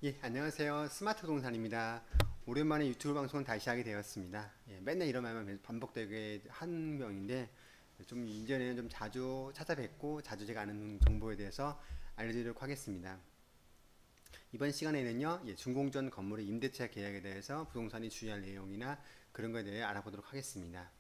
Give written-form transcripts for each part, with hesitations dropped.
예, 안녕하세요. 스마트 부동산입니다. 오랜만에 유튜브 방송을 다시 하게 되었습니다. 예, 맨날 이런 말만 반복되게 하는 명인데, 좀 이전에는 좀 자주 찾아뵙고 자주 제가 아는 정보에 대해서 알려드리도록 하겠습니다. 이번 시간에는요, 예, 준공전 건물의 임대차 계약에 대해서 부동산이 주의할 내용이나 그런 거에 대해 알아보도록 하겠습니다.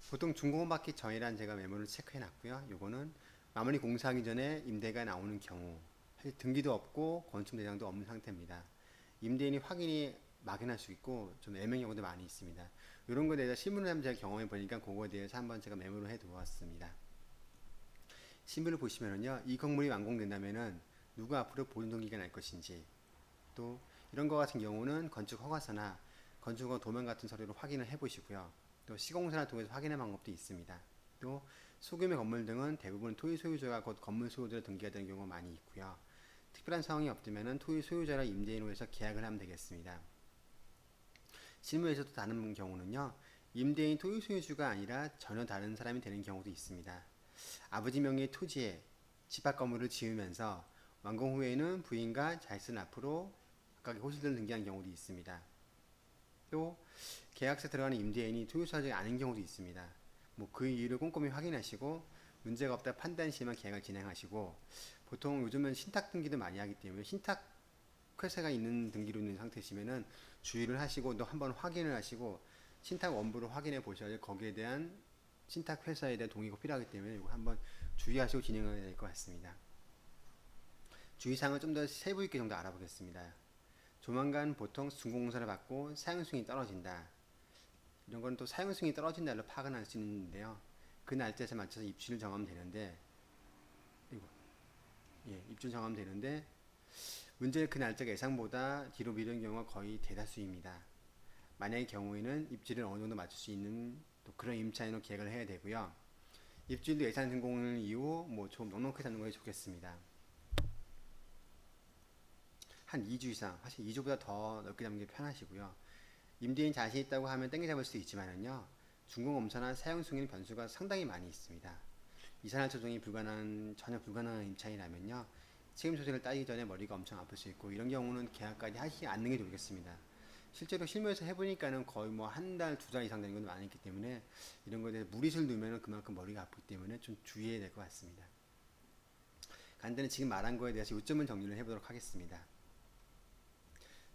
보통 준공을 받기 전이란 제가 메모를 체크해 놨고요. 요거는 마무리 공사하기 전에 임대가 나오는 경우, 사실 등기도 없고 건축 대장도 없는 상태입니다. 임대인이 확인이 막연할 수 있고 좀 애매한 경우도 많이 있습니다. 이런 거에 대해서 신문을 한번 제가 경험해 보니까 그거에 대해서 한번 제가 메모를 해 두었습니다. 신문을 보시면은요, 이 건물이 완공된다면은 누가 앞으로 보존 등기가 날 것인지, 또 이런 거 같은 경우는 건축 허가서나 건축허가 도면 같은 서류로 확인을 해 보시고요. 또 시공사를 통해서 확인할 방법도 있습니다. 또 소규모 건물 등은 대부분 토지 소유자가 곧 건물 소유자로 등기가 되는 경우가 많이 있고요. 특별한 상황이 없다면 토지 소유자랑 임대인으로 해서 계약을 하면 되겠습니다. 실무에서도 다른 경우는요, 임대인 토지 소유주가 아니라 전혀 다른 사람이 되는 경우도 있습니다. 아버지 명의의 토지에 집합 건물을 지으면서 완공 후에는 부인과 자식은 앞으로 각각의 호실들을 등기한 경우도 있습니다. 또 계약서에 들어가는 임대인이 토지소유자가 아닌 경우도 있습니다. 뭐 그 이유를 꼼꼼히 확인하시고 문제가 없다 판단 시에만 계약을 진행하시고, 보통 요즘은 신탁 등기도 많이 하기 때문에 신탁 회사가 있는 등기로 있는 상태시면은 주의를 하시고 또 한번 확인을 하시고 신탁 원부를 확인해 보셔야 거기에 대한 신탁 회사에 대한 동의가 필요하기 때문에 이거 한번 주의하시고 진행해야 될 것 같습니다. 주의사항을 좀 더 세부 있게 좀 더 알아보겠습니다. 조만간 보통 준공사를 받고 사용승인이 떨어진다. 이런 건 또 사용승인이 떨어진 날로 파악은 할 수 있는데요. 그 날짜에 맞춰서 입주를 정하면 되는데, 이거, 예, 입주 정하면 되는데, 문제는 그 날짜가 예상보다 뒤로 미루는 경우가 거의 대다수입니다. 만약의 경우에는 입주를 어느 정도 맞출 수 있는 또 그런 임차인으로 계약을 해야 되고요. 입주일도 예산 준공을 이후 좀 넉넉하게 잡는 것이 좋겠습니다. 한 2주 이상, 사실 2주보다 더 넓게 잡는 게 편하시고요. 임대인 자신 있다고 하면 땡겨 잡을 수도 있지만은요, 준공검사나 사용 승인 변수가 상당히 많이 있습니다. 이산화 조정이 전혀 불가능한 임차인이라면요, 책임 소재를 따지기 전에 머리가 엄청 아플 수 있고, 이런 경우는 계약까지 하시지 않는 게 좋겠습니다. 실제로 실무에서 해보니까는 거의 뭐 한 달, 두 달 이상 되는 것도 많이 있기 때문에 이런 거에 대해서 무리수를 두면은 그만큼 머리가 아프기 때문에 좀 주의해야 될 것 같습니다. 간단히 지금 말한 거에 대해서 요점을 정리를 해보도록 하겠습니다.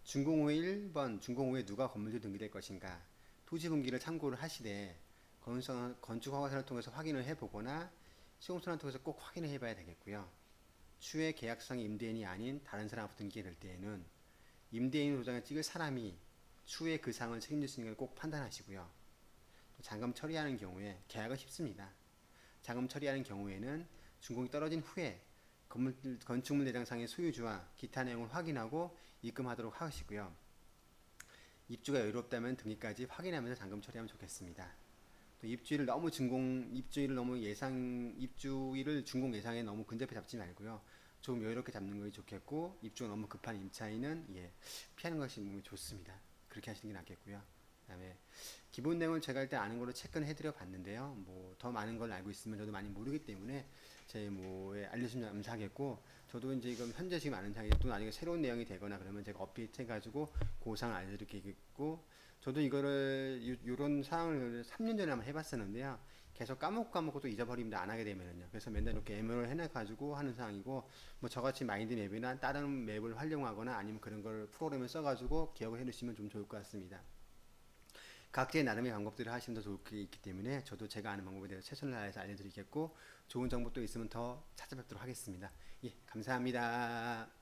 준공 후에 1번, 준공 후에 누가 건물주 등기될 것인가, 토지 분기를 참고를 하시되 건축 허가서를 통해서 확인을 해보거나 시공사를 통해서 꼭 확인을 해봐야 되겠고요. 추후에 계약상 임대인이 아닌 다른 사람으로 등기가 될 때에는 임대인 도장을 찍을 사람이 추후에 그 사항을 책임질 수 있는 걸 꼭 판단하시고요. 또 잔금 처리하는 경우에 계약은 쉽습니다. 잔금 처리하는 경우에는 준공이 떨어진 후에 건축물 대장상의 소유주와 기타 내용을 확인하고 입금하도록 하시고요. 입주가 여유롭다면 등기까지 확인하면서 잔금 처리하면 좋겠습니다. 또 입주일을 너무 입주일을 준공 예상에 너무 근접해 잡지 말고요. 좀 여유롭게 잡는 것이 좋겠고, 입주가 너무 급한 임차인은 피하는 것이 좋습니다. 그렇게 하시는 게 낫겠고요. 그다음에 기본 내용을 제가 일단 아는 걸로 체크는 해드려 봤는데요. 더 많은 걸 알고 있으면 저도 많이 모르기 때문에 제 알려주면 감사하겠고, 저도 이제 현재 지금 아는 사항이 또 나중에 새로운 내용이 되거나 그러면 제가 업데이트 해가지고 그 사항을 알려드리겠고, 저도 요런 사항을 3년 전에 한번 해봤었는데요. 계속 까먹고 또 잊어버리면 안 하게 되면은요. 그래서 맨날 이렇게 메모를 해놔가지고 하는 사항이고, 저같이 마인드맵이나 다른 맵을 활용하거나 아니면 그런 걸 프로그램을 써가지고 기억을 해두시면 좀 좋을 것 같습니다. 각자의 나름의 방법들을 하시면 더 좋을 게 있기 때문에 저도 제가 아는 방법에 대해서 최선을 다해서 알려드리겠고, 좋은 정보 또 있으면 더 찾아뵙도록 하겠습니다. 예, 감사합니다.